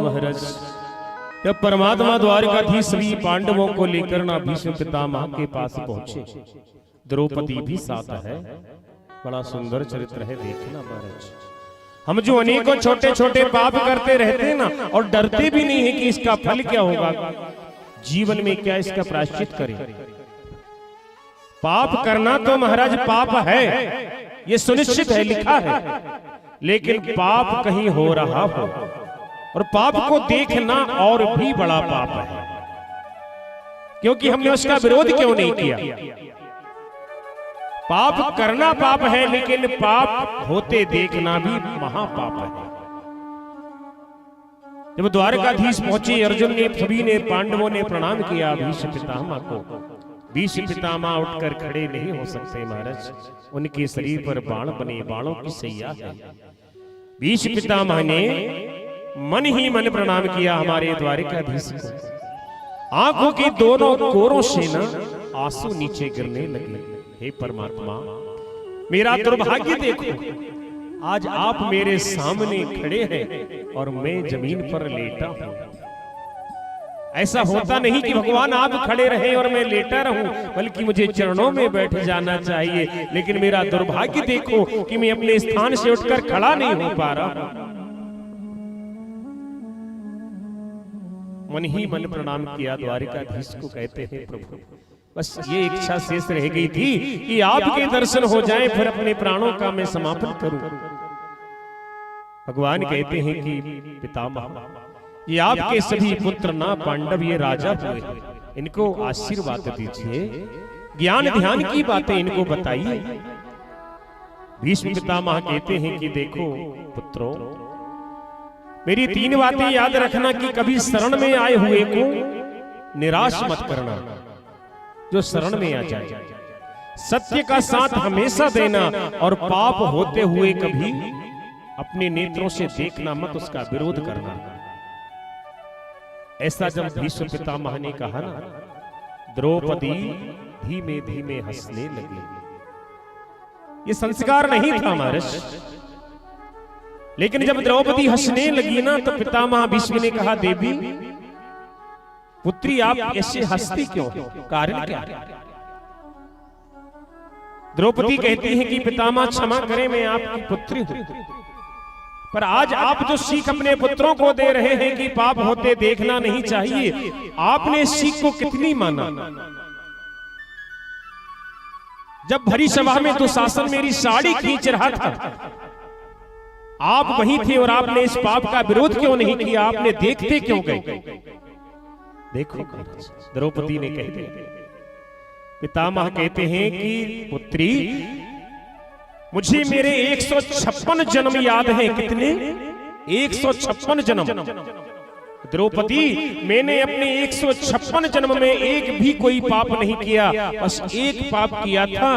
महाराज जब परमात्मा द्वारकाधीश श्री पांडवों को लेकर ना भीष्म पितामह के पास पहुंचे, द्रौपदी भी साथ है। बड़ा सुंदर चरित्र है, देखना महाराज। हम जो अनेकों छोटे छोटे पाप करते रहते हैं ना, और डरते भी नहीं है कि इसका फल क्या होगा, जीवन में क्या इसका प्रायश्चित करें। पाप करना तो महाराज पाप है, ये सुनिश्चित है, लिखा है, लेकिन पाप कहीं हो रहा हो और पाप को देखना और भी बड़ा पाप है, क्योंकि हमने उसका विरोध क्यों नहीं किया। पाप करना पाप है, लेकिन पाप होते देखना भी महापाप है। जब द्वारकाधीश पहुंचे, अर्जुन ने, सभी ने, पांडवों ने प्रणाम किया भीष्म पितामह को। भीष्म पितामह उठकर खड़े नहीं हो सकते महाराज, उनके शरीर पर बाण बने, बाणों की सैया है। भीष्म पितामह ने मन ही मन प्रणाम किया हमारे द्वारकाधीश को। आंखों के दोनों कोरों से ना आंसू नीचे गिरने लगे। हे परमात्मा, मेरा दुर्भाग्य देखो, आज आप मेरे सामने खड़े हैं और मैं जमीन पर लेटा हूं। ऐसा होता नहीं कि भगवान आप खड़े रहे और मैं लेटा रहूं, बल्कि मुझे चरणों में बैठ जाना चाहिए। लेकिन मेरा दुर्भाग्य देखो कि मैं अपने स्थान से उठकर खड़ा नहीं हो पा रहा। मन ही मन प्रणाम किया द्वारकाधीश को। कहते हैं प्रभु, बस ये इच्छा शेष रह गई थी कि आपके दर्शन हो जाएं, फिर अपने प्राणों का मैं समापन करूं। भगवान कहते हैं कि पितामह, ये आपके सभी पुत्र ना पांडव ये राजा हुए, इनको आशीर्वाद दीजिए, ज्ञान ध्यान की बातें इनको बताइए। भीष्म पितामह कहते हैं कि देखो पुत्रों, मेरी 3 बातें याद रखना कि कभी शरण में आए हुए को निराश मत करना, जो शरण में आ जाए। सत्य का साथ हमेशा देना, और पाप होते हुए कभी अपने नेत्रों से देखना मत, उसका विरोध करना। ऐसा जब भीष्म पितामह ने कहा ना, द्रौपदी धीमे धीमे हंसने लगी। ये संस्कार नहीं था महाराज, लेकिन जब द्रौपदी हंसने लगी ना, तो पितामह भीष्म ने कहा, देवी पुत्री आप ऐसे हंसती क्यों, कारण क्या? द्रौपदी कहती है कि पितामह क्षमा करें, मैं आपकी पुत्री हूं, पर आज आप जो सीख अपने पुत्रों को दे रहे हैं कि पाप होते देखना नहीं चाहिए, आपने इस सीख को कितनी माना? जब भरी सभा में दुशासन मेरी साड़ी खींच रहा था, आप वहीं थे और आपने इस पाप का विरोध क्यों नहीं किया? आपने देखते क्यों गए? देखो द्रौपदी ने कह दिया। पितामह कहते हैं कि पुत्री, मुझे मेरे 156 जन्म याद हैं। कितने? 156 जन्म। द्रौपदी, मैंने अपने 156 जन्म में एक भी कोई पाप नहीं किया, बस एक पाप किया था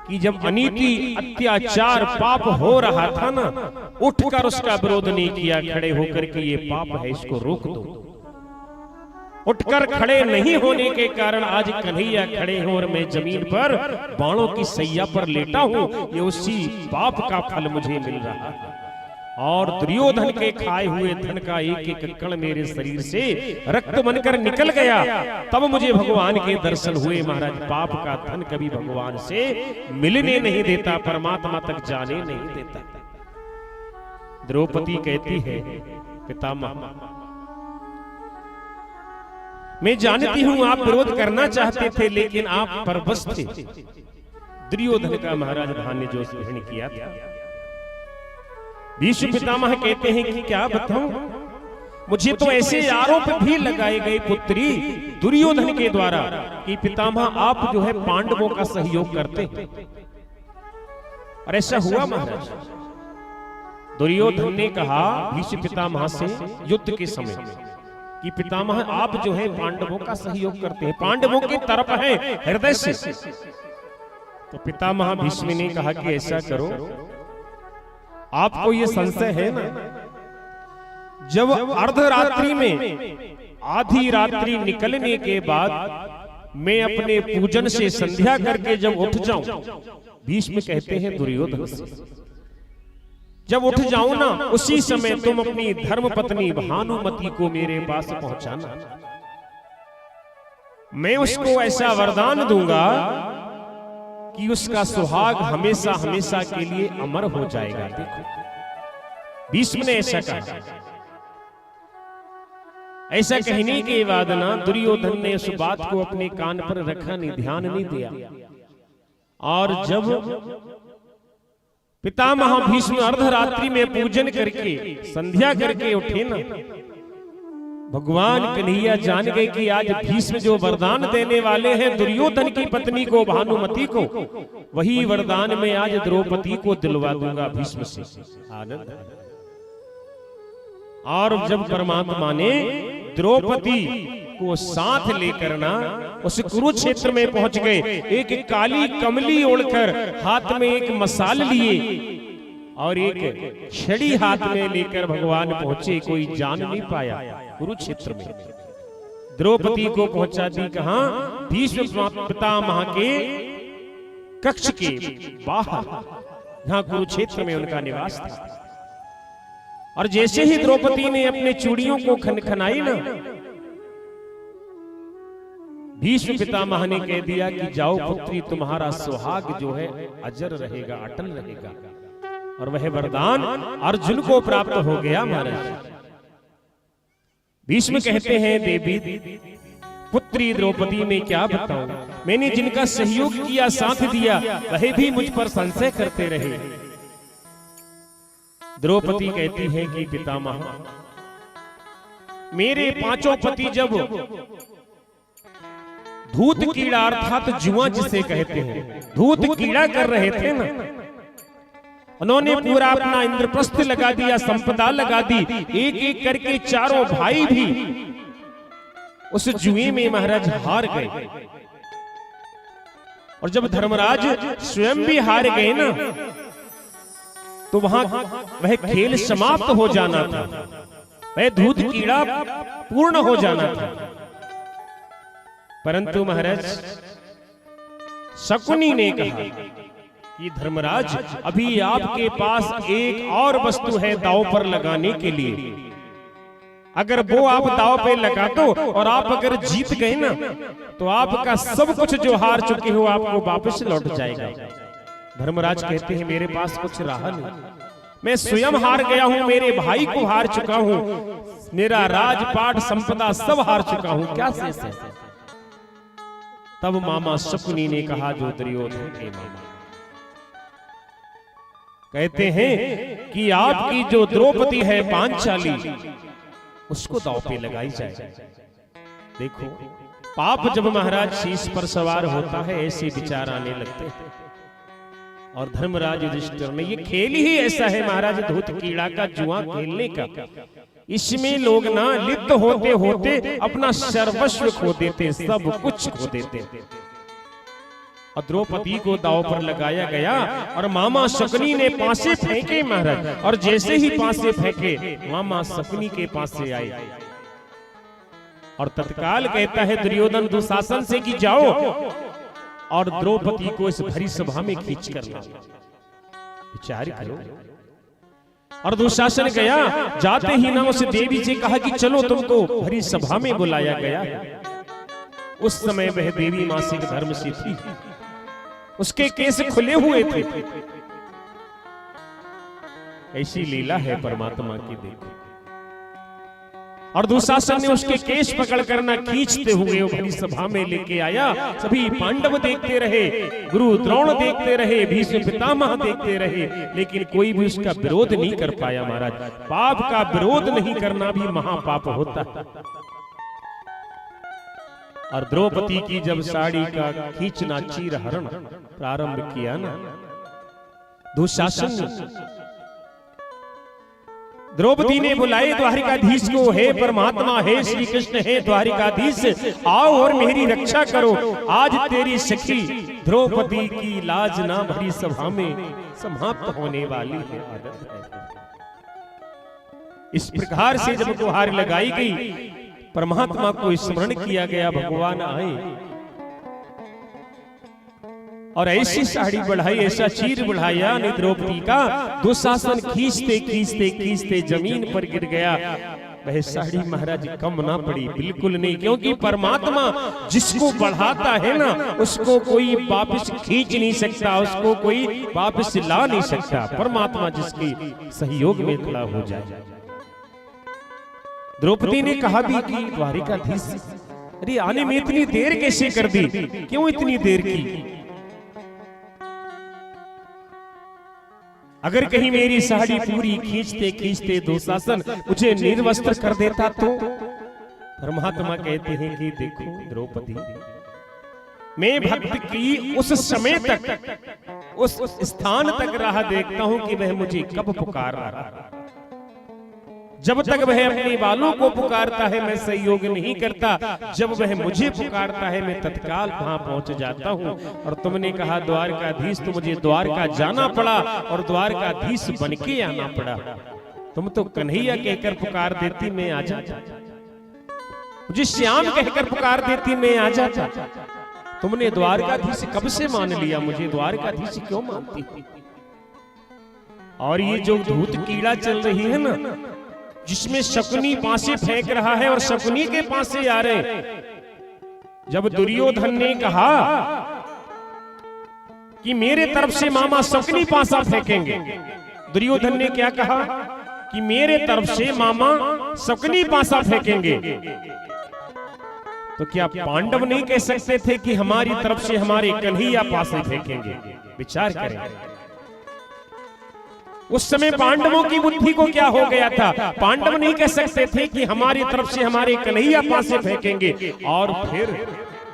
कि जब अनीति अत्याचार पाप हो रहा था ना, उठकर उसका विरोध नहीं किया, खड़े होकर के ये पाप है, इसको रोक दो। उठकर खड़े नहीं होने के कारण आज कन्हैया खड़े हैं और मैं जमीन पर बाणों की सैया पर लेटा हूं। ये उसी पाप का फल मुझे मिल रहा है। और दुर्योधन के खाए हुए धन का एक एक कण मेरे शरीर से रक्त बनकर निकल गया, तब मुझे भगवान के दर्शन हुए। महाराज, पाप का धन कभी भगवान से मिलने नहीं देता, परमात्मा तक जाने नहीं देता। द्रौपदी कहती है, पितामह मैं जानती हूं आप विरोध करना चाहते थे, लेकिन आप परवश थे। दुर्योधन का महाराज धान्य जो ग्रहण किया था। भीष्म पितामह कहते हैं कि क्या बताऊं, मुझे तो ऐसे आरोप भी लगाए गए पुत्री दुर्योधन के द्वारा कि पितामह आप जो है पांडवों का सहयोग करते हैं। और ऐसा हुआ महाराज। दुर्योधन ने कहा भीष्म पितामह से युद्ध के समय कि पितामह आप जो है पांडवों का सहयोग करते हैं, पांडवों की तरफ है हृदय से। तो पितामह भीष्म ने कहा कि ऐसा करो, आपको ये संशय है ना, जब अर्धरात्रि में आधी रात्रि निकलने के बाद मैं अपने पूजन से संध्या करके जब उठ जाऊं, भीष्म कहते हैं दुर्योधन से जब उठ जाऊं ना उसी समय तुम अपनी धर्म पत्नी भानुमति को मेरे पास पहुंचाना। मैं उसको ऐसा वरदान दूंगा कि उसका सुहाग हमेशा हमेशा के लिए अमर हो जाएगा। देखो भीष्म ने ऐसा कहा। ऐसा कहने के बाद ना दुर्योधन ने उस बात को अपने कान पर रखा नहीं, ध्यान नहीं दिया। और जब पितामह भीष्म अर्धरात्रि में पूजन करके संध्या करके उठे ना, भगवान कन्हैया जान गए कि आज भीष्म जो वरदान देने वाले हैं दुर्योधन की पत्नी को भानुमति को, वही वरदान में आज द्रौपदी को दिलवा दूंगा भीष्म से। आनंद। और जब परमात्मा ने द्रौपदी को साथ लेकर ना उस कुरुक्षेत्र में पहुंच गए, एक काली कमली ओढ़कर हाथ में एक मसाल लिए और एक छड़ी हाथ में लेकर भगवान पहुंचे। कोई जान नहीं पाया कुरुक्षेत्र में। द्रौपदी को पहुंचा दी कहां? भीष्म पितामह के कक्ष के बाहर, जहां कुरुक्षेत्र में उनका निवास था। और जैसे ही द्रौपदी ने अपने चूड़ियों को खनखनाई ना, भीष्म पितामह ने कह दिया कि जाओ पुत्री, तुम्हारा सुहाग जो है अजर रहेगा, अटल रहेगा। और वह वरदान अर्जुन को प्राप्त हो गया महाराज। भीष्म कहते हैं देवी पुत्री द्रौपदी में क्या बताऊं, मैंने जिनका सहयोग किया, साथ दिया, वह भी मुझ पर संशय करते रहे। द्रौपदी कहती है कि पितामह, मेरे पांचों पति जब धूत कीड़ा अर्थात जुआ जिसे कहते हैं, धूत कीड़ा कर रहे थे ना, उन्होंने पूरा अपना इंद्रप्रस्थ लगा दिया, संपदा लगा दी। एक एक करके चारों भाई भी उस जुए में महाराज हार गए। और जब धर्मराज स्वयं भी हार गए ना, तो वहां वह खेल समाप्त हो जाना था, वह धूत कीड़ा पूर्ण हो जाना था। परंतु महाराज शकुनी ने कहा कि धर्मराज, अभी आपके पास एक और वस्तु है दांव पर लगाने के लिए। अगर वो आप दांव पे लगा दो और आप अगर जीत गए ना, तो आपका सब कुछ जो हार चुके हो आपको वापस लौट जाएगा। धर्मराज कहते हैं मेरे पास कुछ रहा नहीं, मैं स्वयं हार गया हूं, मेरे भाई को हार चुका हूं, मेरा राजपाट संपदा सब हार चुका हूं, क्या शेष है? तब मामा शकुनी ने कहा, जो दुर्योधन के मामा कहते हैं कि आपकी जो द्रौपदी है पांचाली, उसको दांव पे लगाई जाए। देखो पाप जब महाराज शीश पर सवार होता है ऐसे विचार आने लगते हैं। और धर्मराज युधिष्ठिर ने, ये खेल ही ऐसा है महाराज धूत कीड़ा का, जुआ खेलने का। इसमें लोग ना लिप्त होते होते अपना सर्वस्व खो देते, सब कुछ खो देते। और द्रौपदी को दांव पर लगाया गया और मामा शकुनी ने पासे फेंके महाराज। और जैसे ही पासे फेंके मामा शकुनी के पास से आए और तत्काल कहता है दुर्योधन दुशासन से कि जाओ और द्रौपदी को इस भरी सभा में खींच कर लाओ। विचार करो। और दुशासन गया, जाते ही ना उस देवी से कहा कि चलो तुमको भरी सभा में बुलाया गया। उस समय वह देवी मासिक धर्म से थी, उसके केस खुले हुए थे। ऐसी लीला है परमात्मा की, देखो। और दुशासन ने उसके केश पकड़ करना खींचते हुए भरी सभा में लेके आया। सभी पांडव देखते रहे, गुरु द्रोण देखते रहे, भीष्म पितामह देखते रहे, लेकिन कोई भी उसका विरोध नहीं कर पाया महाराज। पाप का विरोध नहीं करना भी महापाप होता है। और द्रौपदी की जब साड़ी का खींचना चीर हरण प्रारंभ किया ना, दुशासन ने द्रौपदी ने बुलाए द्वारिकाधीश को, हे परमात्मा, हे श्री कृष्ण, हे द्वारिकाधीश, आओ और मेरी रक्षा करो। आज तेरी सखी द्रौपदी की लाज ना भरी सभा में समाप्त होने वाली है। इस प्रकार से जब गुहार लगाई गई, परमात्मा को स्मरण किया गया, भगवान आए और ऐसी साड़ी बढ़ाई, ऐसा चीर बढ़ाया ने द्रौपदी का, दुशासन खींचते खींचते खींचते जमीन पर गिर गया। वह साड़ी महाराज कम ना पड़ी, बिल्कुल नहीं, क्योंकि परमात्मा जिसको बढ़ाता है ना उसको कोई वापस खींच नहीं सकता, उसको कोई वापस ला नहीं सकता। परमात्मा जिसके सहयोग में खड़ा हो जाए। द्रौपदी ने कहा भी कि द्वारिकाधीश, अरे आने में इतनी देर कैसे कर दी, क्यों इतनी देर की? अगर कहीं मेरी साड़ी पूरी खींचते खींचते दुशासन मुझे निर्वस्त्र कर देता तो? परमात्मा कहते हैं कि देखो द्रौपदी, मैं भक्त की उस समय तक, उस स्थान तक राह देखता हूं कि वह मुझे कब पुकार रहा। जब तक वह अपने बालों को पुकारता है मैं सहयोग नहीं करता, जब वह मुझे पुकारता है मैं तत्काल वहां पहुंच जाता हूं। और तुमने कहा द्वारकाधीश, तो मुझे द्वारका जाना पड़ा और द्वारकाधीश बनके आना पड़ा। तुम तो कन्हैया कहकर पुकार देती मैं आ जाता, मुझे श्याम कहकर पुकार देती मैं आ जाता। तुमने द्वारकाधीश कब से मान लिया, मुझे द्वारकाधीश क्यों मानती? और ये जो धूत कीड़ा चल रही है ना, जिसमें शकुनी पासे फेंक रहा है और शकुनी के पासे आ रहे, जब दुर्योधन ने कहा कि मेरे तरफ से मामा शकुनी पासा फेंकेंगे, दुर्योधन ने क्या कहा कि मेरे तरफ से मामा शकुनी पासा फेंकेंगे, तो क्या पांडव नहीं कह सकते थे कि हमारी तरफ से हमारे कन्हैया पासे फेंकेंगे? विचार करें, उस समय पांडवों की बुद्धि को क्या हो गया था? पांडव नहीं कह सकते थे कि हमारी तरफ से हमारे कन्हैया पासे फेंकेंगे, और फिर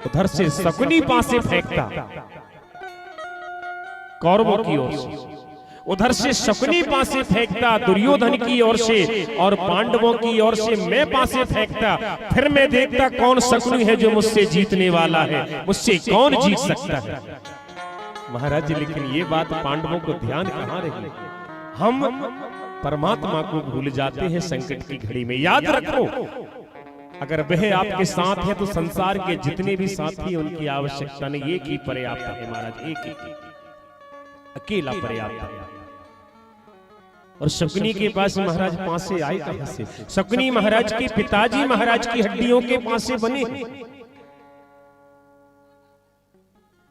उधर से शकुनी पासे फेंकता कौरवों की ओर से, उधर से शकुनी पासे फेंकता दुर्योधन की ओर से, और पांडवों की ओर से मैं पासे फेंकता। फिर मैं देखता कौन शकुनी है जो मुझसे जीतने वाला है, मुझसे कौन जीत सकता है। महाराज, लेकिन ये बात पांडवों को ध्यान कहां रही? हम परमात्मा को भूल जाते हैं संकट की घड़ी में। याद रखो, अगर वह आपके साथ है तो संसार के जितने भी साथी उनकी आवश्यकता नहीं, एक ही पर्याप्त है महाराज, एक ही अकेला पर्याप्त है। और शकुनी के पास महाराज पासे आए कहां से? शकुनी महाराज के पिताजी महाराज की हड्डियों के पासे बने।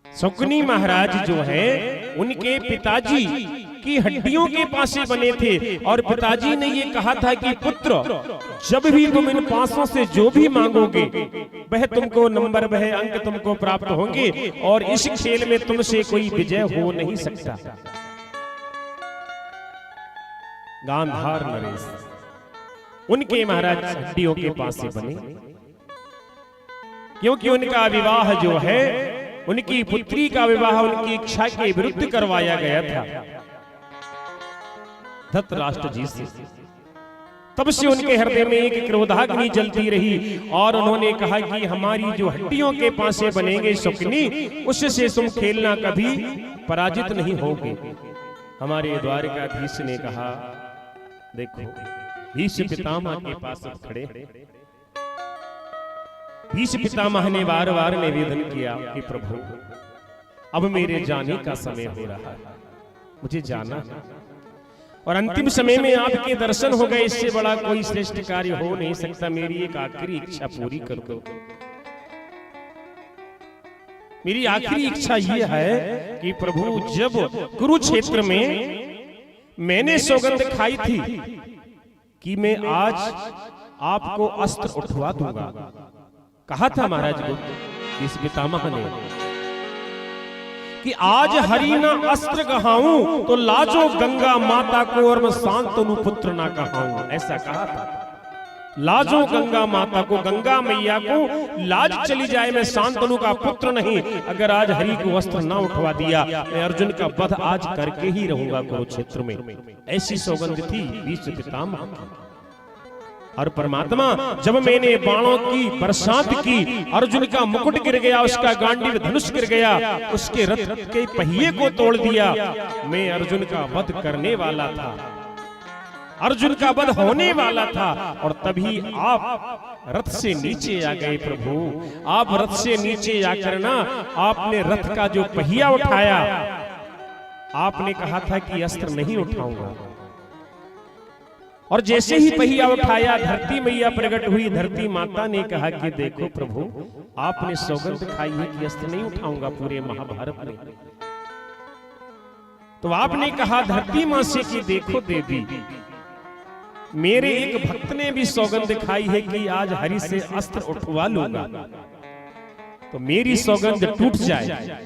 शकुनी महाराज जो है उनके पिताजी की हड्डियों के पासे बने थे, और पिताजी ने ये कहा था कि पुत्र, जब भी तुम इन पासों से जो भी मांगोगे वह तुमको नंबर, वह अंक तुमको प्राप्त होंगे, और इस खेल में तुमसे कोई विजय हो नहीं सकता। गांधार नरेश उनके महाराज हड्डियों के पासे बने, क्योंकि उनका विवाह जो है, उनकी पुत्री का विवाह उनकी इच्छा के विरुद्ध करवाया गया था धृतराष्ट्र जी से। तब से उनके हृदय में एक क्रोधाग्नि जलती रही, और उन्होंने कहा कि हमारी जो हड्डियों के पासे बनेंगे शकुनी, उससे तुम खेलना, कभी पराजित नहीं होगे। हमारे द्वारकाधीश ने कहा, देखो भीष्म पितामह के पास खड़े, भीष्म पितामह ने बार बार निवेदन किया कि प्रभु, अब मेरे जाने का समय हो रहा है, मुझे जाना है, और अंतिम समय में आपके दर्शन हो गए, इससे बड़ा कोई श्रेष्ठ कार्य हो नहीं सकता। मेरी एक आखिरी इच्छा पूरी कर दो। मेरी आखिरी इच्छा यह है कि प्रभु, जब कुरुक्षेत्र में मैंने सौगंध खाई थी कि मैं आज आपको अस्त्र उठवा दूंगा, कहा था महाराज को इस पितामह ने कि आज हरिना अस्त्र कहाऊं तो लाजो गंगा माता को, और मैं शांतनु पुत्र ना कहाऊं, ऐसा कहा था। लाजो गंगा माता को, गंगा मैया को लाज चली जाए, मैं शांतनु का पुत्र नहीं, अगर आज हरि को अस्त्र ना उठवा दिया, मैं अर्जुन का वध आज करके ही रहूंगा कुरुक्षेत्र में। ऐसी सौगंध थी भीष्म पितामह की। और परमात्मा, जब मैंने बाणों की बरसात की, अर्जुन का मुकुट गिर गया, उसका गांडीव धनुष गिर गया, उसके रथ के पहिए को तोड़ दिया, मैं अर्जुन का वध करने वाला था। अर्जुन का वध होने वाला था और तभी आप रथ से नीचे आ गए प्रभु। आप रथ से नीचे आकर ना आपने रथ का जो पहिया उठाया, आपने कहा था कि अस्त्र नहीं उठाऊंगा, और जैसे ही पहिया उठाया धरती मैया प्रकट हुई। धरती माता ने कहा कि देखो प्रभु, आपने सौगंध खाई है कि अस्त्र नहीं उठाऊंगा पूरे महाभारत में। तो आपने कहा धरती मां से कि देखो देवी, मेरे एक भक्त ने भी सौगंध खाई है कि आज हरि से अस्त्र उठवा लूंगा, तो मेरी सौगंध टूट जाए,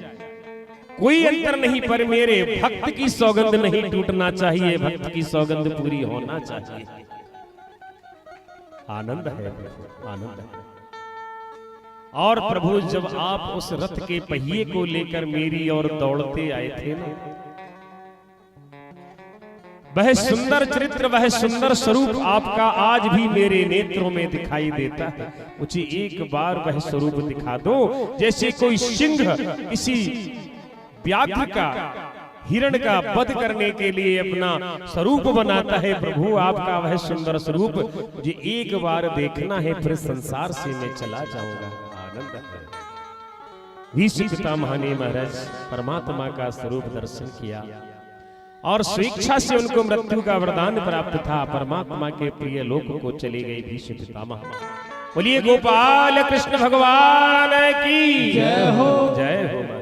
कोई अंतर नहीं, पर मेरे भक्त की सौगंध नहीं टूटना चाहिए, भक्त की सौगंध पूरी होना चाहिए। आनंद है, आनंद है। और प्रभु जब आप उस रथ के पहिए को लेकर मेरी ओर दौड़ते आए थे ना, वह सुंदर चरित्र, वह सुंदर स्वरूप आपका आज भी मेरे नेत्रों में दिखाई देता है। मुझे एक बार वह स्वरूप दिखा दो, जैसे कोई सिंह किसी व्याघ्र का, हिरण का वध करने के लिए अपना स्वरूप बनाता है। प्रभु आपका वह सुंदर स्वरूप मुझे एक बार देखना है, फिर संसार से मैं चला जाऊंगा। आनंद है। भीष्म पितामह ने महाराज परमात्मा का स्वरूप दर्शन किया और स्वेच्छा से उनको मृत्यु का वरदान प्राप्त था। परमात्मा के प्रिय लोक को चले गए भीष्म पितामह। बोलिए गोपाल कृष्ण भगवान की जय हो, जय हो।